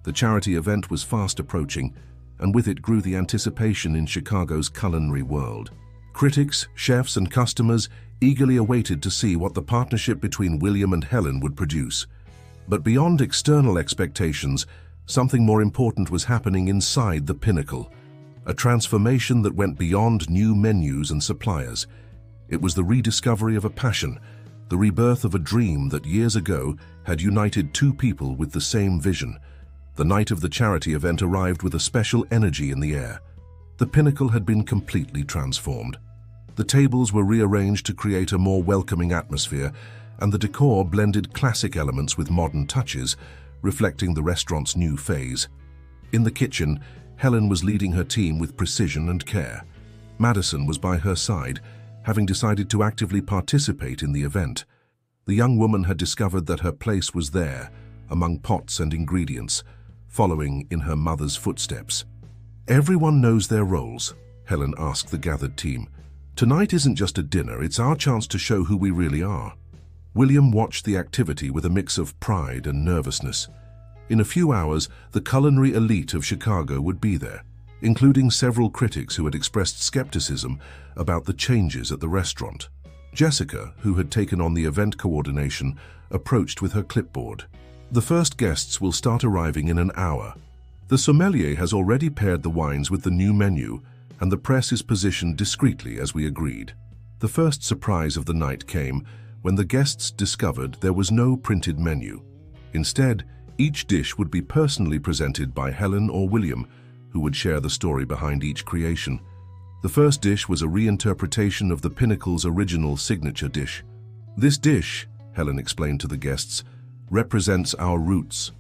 The charity event was fast approaching, and with it grew the anticipation in Chicago's culinary world. Critics, chefs, and customers eagerly awaited to see what the partnership between William and Helen would produce. But beyond external expectations, something more important was happening inside the Pinnacle, a transformation that went beyond new menus and suppliers. It was the rediscovery of a passion, the rebirth of a dream that years ago had united two people with the same vision. The night of the charity event arrived with a special energy in the air. The Pinnacle had been completely transformed. The tables were rearranged to create a more welcoming atmosphere, and the decor blended classic elements with modern touches, reflecting the restaurant's new phase. In the kitchen, Helen was leading her team with precision and care. Madison was by her side, having decided to actively participate in the event. The young woman had discovered that her place was there, among pots and ingredients, following in her mother's footsteps. "Everyone knows their roles," Helen asked the gathered team. "Tonight isn't just a dinner, it's our chance to show who we really are." William watched the activity with a mix of pride and nervousness. In a few hours, the culinary elite of Chicago would be there, including several critics who had expressed skepticism about the changes at the restaurant. Jessica, who had taken on the event coordination, approached with her clipboard. "The first guests will start arriving in an hour. The sommelier has already paired the wines with the new menu, and the press is positioned discreetly as we agreed." The first surprise of the night came when the guests discovered there was no printed menu. Instead, each dish would be personally presented by Helen or William, who would share the story behind each creation. The first dish was a reinterpretation of the Pinnacle's original signature dish. "This dish," Helen explained to the guests, "represents our roots.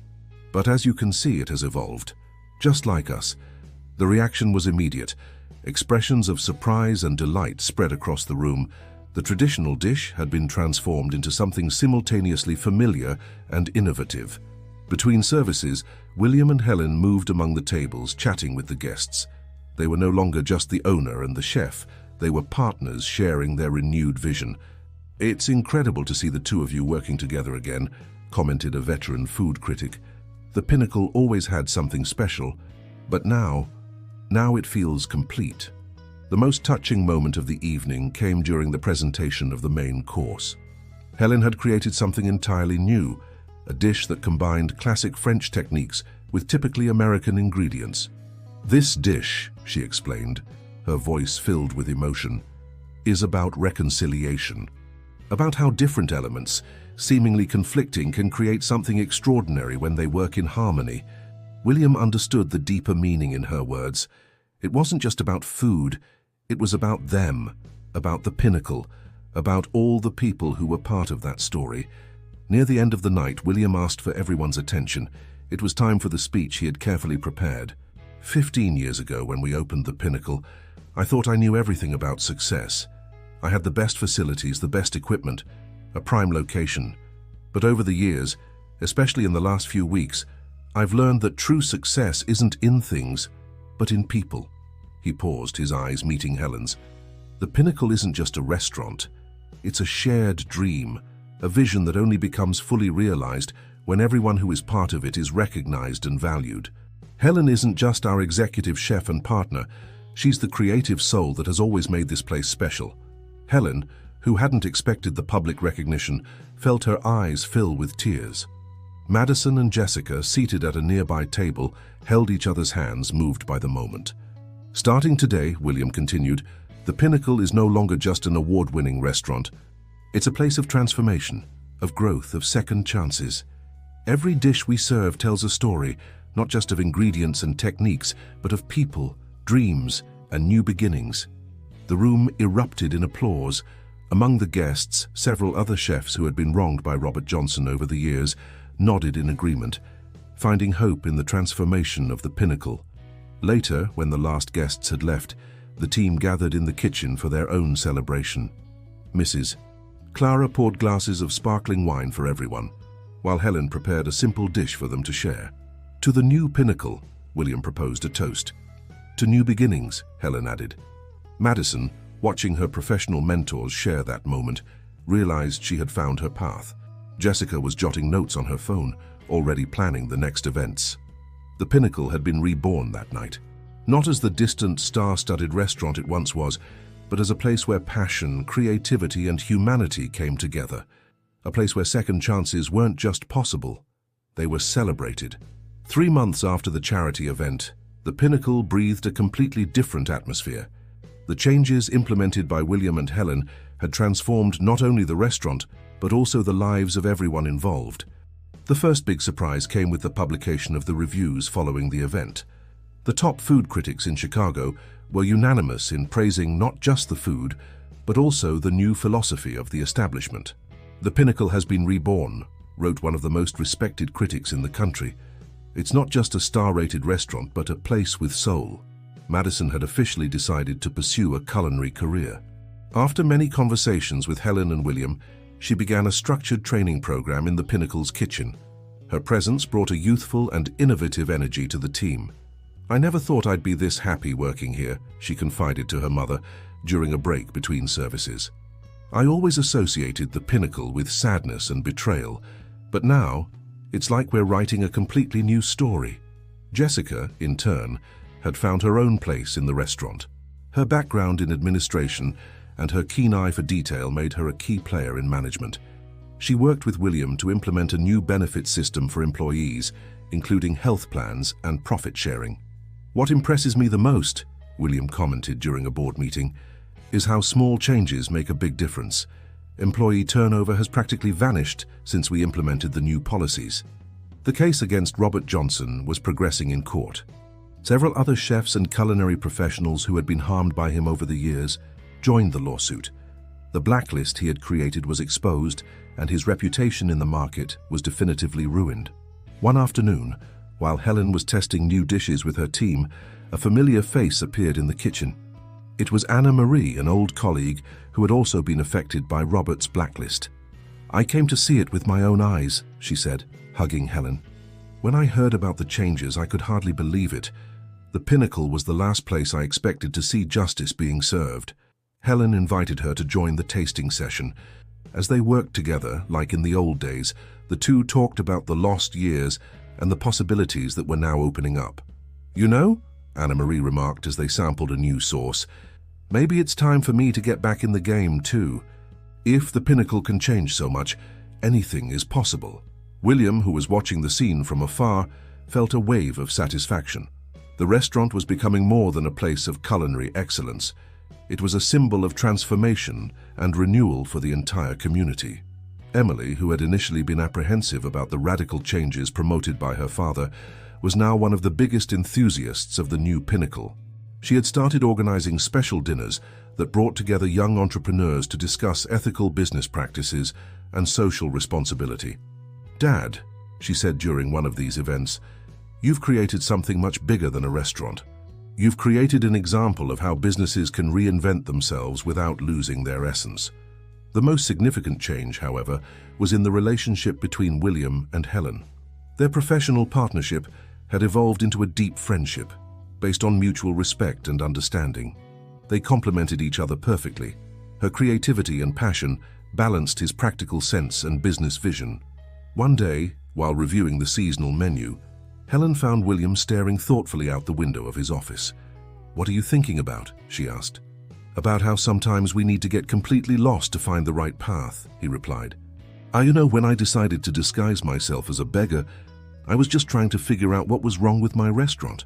But as you can see, it has evolved, just like us." The reaction was immediate. Expressions of surprise and delight spread across the room. The traditional dish had been transformed into something simultaneously familiar and innovative. Between services, William and Helen moved among the tables, chatting with the guests. They were no longer just the owner and the chef. They were partners sharing their renewed vision. "It's incredible to see the two of you working together again," commented a veteran food critic. "The Pinnacle always had something special, but now it feels complete." The most touching moment of the evening came during the presentation of the main course. Helen had created something entirely new, a dish that combined classic French techniques with typically American ingredients. "This dish," she explained, her voice filled with emotion, "is about reconciliation, about how different elements, seemingly conflicting, can create something extraordinary when they work in harmony." William understood the deeper meaning in her words. It wasn't just about food, it was about them, about the Pinnacle, about all the people who were part of that story. Near the end of the night, William asked for everyone's attention. It was time for the speech he had carefully prepared. 15 years ago, when we opened the Pinnacle, I thought I knew everything about success. I had the best facilities, the best equipment, a prime location. But over the years, especially in the last few weeks, I've learned that true success isn't in things, but in people." He paused, his eyes meeting Helen's. "The Pinnacle isn't just a restaurant. It's a shared dream, a vision that only becomes fully realized when everyone who is part of it is recognized and valued. Helen isn't just our executive chef and partner. She's the creative soul that has always made this place special." Helen, who hadn't expected the public recognition, felt her eyes fill with tears. Madison and Jessica, seated at a nearby table, held each other's hands, moved by the moment. "Starting today," William continued, "the Pinnacle is no longer just an award-winning restaurant. It's a place of transformation, of growth, of second chances. Every dish we serve tells a story, not just of ingredients and techniques, but of people, dreams, and new beginnings." The room erupted in applause. Among the guests, several other chefs who had been wronged by Robert Johnson over the years nodded in agreement, finding hope in the transformation of the Pinnacle. Later, when the last guests had left, the team gathered in the kitchen for their own celebration. Mrs. Clara poured glasses of sparkling wine for everyone, while Helen prepared a simple dish for them to share. "To the new Pinnacle," William proposed a toast. "To new beginnings," Helen added. Madison, watching her professional mentors share that moment, realized she had found her path. Jessica was jotting notes on her phone, already planning the next events. The Pinnacle had been reborn that night, not as the distant, star-studded restaurant it once was, but as a place where passion, creativity, and humanity came together. A place where second chances weren't just possible, they were celebrated. 3 months after the charity event, the Pinnacle breathed a completely different atmosphere. The changes implemented by William and Helen had transformed not only the restaurant, but also the lives of everyone involved. The first big surprise came with the publication of the reviews following the event. The top food critics in Chicago were unanimous in praising not just the food, but also the new philosophy of the establishment. "The Pinnacle has been reborn," wrote one of the most respected critics in the country. "It's not just a star-rated restaurant, but a place with soul." Madison had officially decided to pursue a culinary career. After many conversations with Helen and William, she began a structured training program in the Pinnacle's kitchen. Her presence brought a youthful and innovative energy to the team. "I never thought I'd be this happy working here," she confided to her mother during a break between services. "I always associated the Pinnacle with sadness and betrayal, but now it's like we're writing a completely new story." Jessica, in turn, had found her own place in the restaurant. Her background in administration and her keen eye for detail made her a key player in management. She worked with William to implement a new benefit system for employees, including health plans and profit sharing. "What impresses me the most," William commented during a board meeting, "is how small changes make a big difference. Employee turnover has practically vanished since we implemented the new policies." The case against Robert Johnson was progressing in court. Several other chefs and culinary professionals who had been harmed by him over the years joined the lawsuit. The blacklist he had created was exposed, and his reputation in the market was definitively ruined. One afternoon, while Helen was testing new dishes with her team, a familiar face appeared in the kitchen. It was Anna Marie, an old colleague who had also been affected by Robert's blacklist. "I came to see it with my own eyes," she said, hugging Helen. "When I heard about the changes, I could hardly believe it. The Pinnacle was the last place I expected to see justice being served." Helen invited her to join the tasting session. As they worked together, like in the old days, the two talked about the lost years and the possibilities that were now opening up. "You know," Anna Marie remarked as they sampled a new sauce, "maybe it's time for me to get back in the game too. If the Pinnacle can change so much, anything is possible." William, who was watching the scene from afar, felt a wave of satisfaction. The restaurant was becoming more than a place of culinary excellence. It was a symbol of transformation and renewal for the entire community. Emily, who had initially been apprehensive about the radical changes promoted by her father, was now one of the biggest enthusiasts of the new Pinnacle. She had started organizing special dinners that brought together young entrepreneurs to discuss ethical business practices and social responsibility. "Dad," she said during one of these events, "you've created something much bigger than a restaurant. You've created an example of how businesses can reinvent themselves without losing their essence." The most significant change, however, was in the relationship between William and Helen. Their professional partnership had evolved into a deep friendship, based on mutual respect and understanding. They complemented each other perfectly. Her creativity and passion balanced his practical sense and business vision. One day, while reviewing the seasonal menu, Helen found William staring thoughtfully out the window of his office. "What are you thinking about?" she asked. "About how sometimes we need to get completely lost to find the right path," he replied. When I decided to disguise myself as a beggar, I was just trying to figure out what was wrong with my restaurant.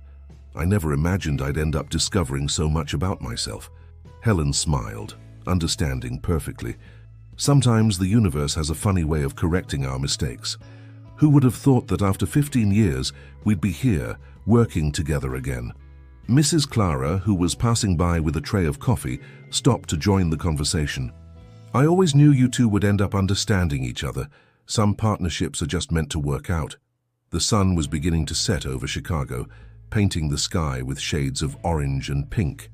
I never imagined I'd end up discovering so much about myself." Helen smiled, understanding perfectly. Sometimes the universe has a funny way of correcting our mistakes. Who would have thought that after 15 years, we'd be here, working together again? Mrs. Clara, who was passing by with a tray of coffee, stopped to join the conversation. "I always knew you two would end up understanding each other. Some partnerships are just meant to work out." The sun was beginning to set over Chicago, painting the sky with shades of orange and pink.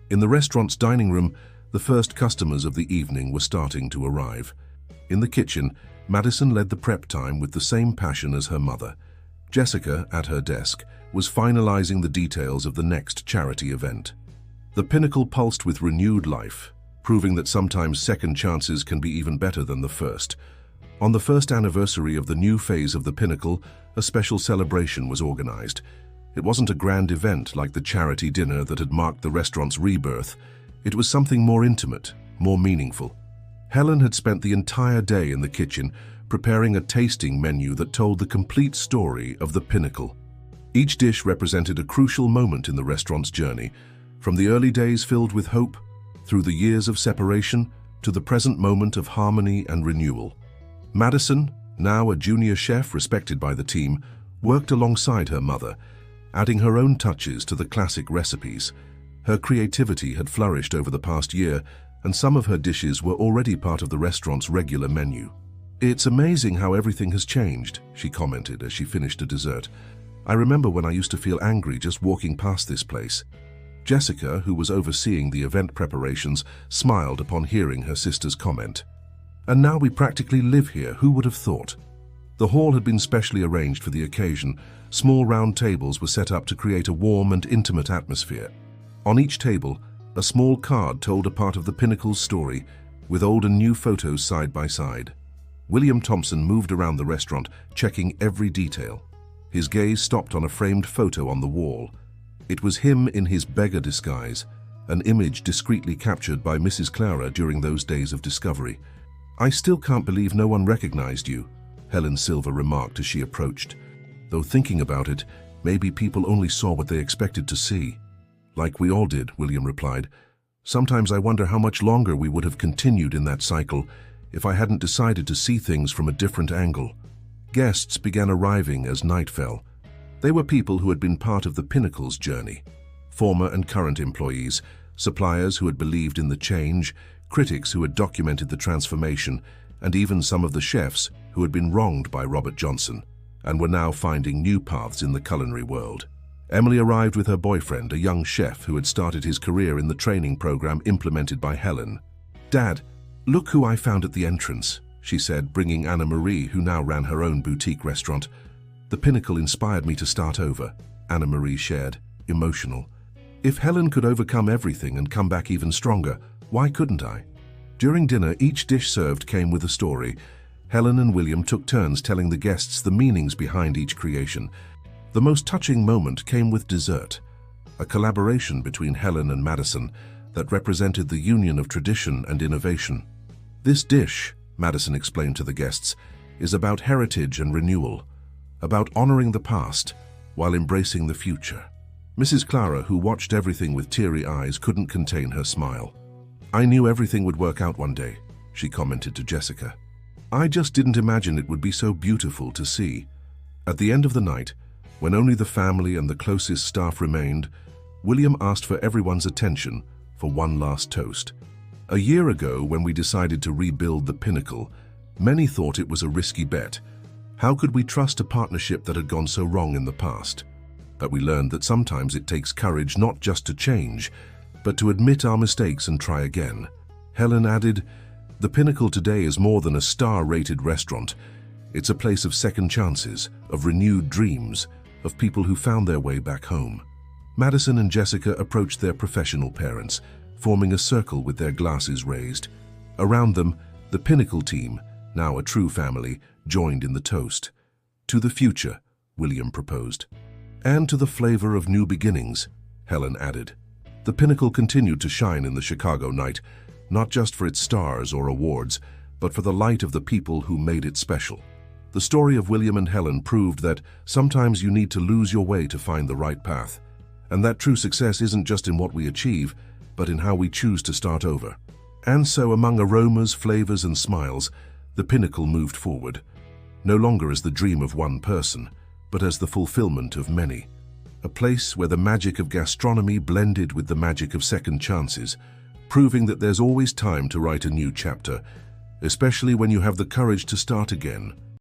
In the restaurant's dining room, the first customers of the evening were starting to arrive. In the kitchen, Madison led the prep time with the same passion as her mother. Jessica, at her desk, was finalizing the details of the next charity event. The Pinnacle pulsed with renewed life, proving that sometimes second chances can be even better than the first. On the first anniversary of the new phase of the Pinnacle, a special celebration was organized. It wasn't a grand event like the charity dinner that had marked the restaurant's rebirth. It was something more intimate, more meaningful. Helen had spent the entire day in the kitchen preparing a tasting menu that told the complete story of the Pinnacle. Each dish represented a crucial moment in the restaurant's journey, from the early days filled with hope, through the years of separation, to the present moment of harmony and renewal. Madison, now a junior chef respected by the team, worked alongside her mother, adding her own touches to the classic recipes. Her creativity had flourished over the past year, and some of her dishes were already part of the restaurant's regular menu. "It's amazing how everything has changed," she commented as she finished a dessert. "I remember when I used to feel angry just walking past this place." Jessica, who was overseeing the event preparations, smiled upon hearing her sister's comment. "And now we practically live here, who would have thought?" The hall had been specially arranged for the occasion. Small round tables were set up to create a warm and intimate atmosphere. On each table, a small card told a part of the Pinnacle's story, with old and new photos side by side. William Thompson moved around the restaurant, checking every detail. His gaze stopped on a framed photo on the wall. It was him in his beggar disguise, an image discreetly captured by Mrs. Clara during those days of discovery. "I still can't believe no one recognized you," Helen Silver remarked as she approached. "Though thinking about it, maybe people only saw what they expected to see." "Like we all did," William replied. "Sometimes I wonder how much longer we would have continued in that cycle if I hadn't decided to see things from a different angle." Guests began arriving as night fell. They were people who had been part of the Pinnacle's journey. Former and current employees, suppliers who had believed in the change, critics who had documented the transformation, and even some of the chefs who had been wronged by Robert Johnson and were now finding new paths in the culinary world. Emily arrived with her boyfriend, a young chef who had started his career in the training program implemented by Helen. "Dad, look who I found at the entrance," she said, bringing Anna Marie, who now ran her own boutique restaurant. "The Pinnacle inspired me to start over," Anna Marie shared, emotional. "If Helen could overcome everything and come back even stronger, why couldn't I?" During dinner, each dish served came with a story. Helen and William took turns telling the guests the meanings behind each creation. The most touching moment came with dessert, a collaboration between Helen and Madison that represented the union of tradition and innovation. "This dish," Madison explained to the guests, "is about heritage and renewal, about honoring the past while embracing the future." Mrs. Clara, who watched everything with teary eyes, couldn't contain her smile. "I knew everything would work out one day," she commented to Jessica. "I just didn't imagine it would be so beautiful to see." At the end of the night, when only the family and the closest staff remained, William asked for everyone's attention for one last toast. "A year ago, when we decided to rebuild the Pinnacle, many thought it was a risky bet. How could we trust a partnership that had gone so wrong in the past? But we learned that sometimes it takes courage not just to change, but to admit our mistakes and try again." Helen added, "The Pinnacle today is more than a star-rated restaurant. It's a place of second chances, of renewed dreams, of people who found their way back home." Madison and Jessica approached their professional parents, forming a circle with their glasses raised. Around them, the Pinnacle team, now a true family, joined in the toast. "To the future," William proposed. "And to the flavor of new beginnings," Helen added. The Pinnacle continued to shine in the Chicago night, not just for its stars or awards, but for the light of the people who made it special. The story of William and Helen proved that sometimes you need to lose your way to find the right path, and that true success isn't just in what we achieve, but in how we choose to start over. And so, among aromas, flavors, and smiles, the Pinnacle moved forward, no longer as the dream of one person, but as the fulfillment of many. A place where the magic of gastronomy blended with the magic of second chances, proving that there's always time to write a new chapter, especially when you have the courage to start again.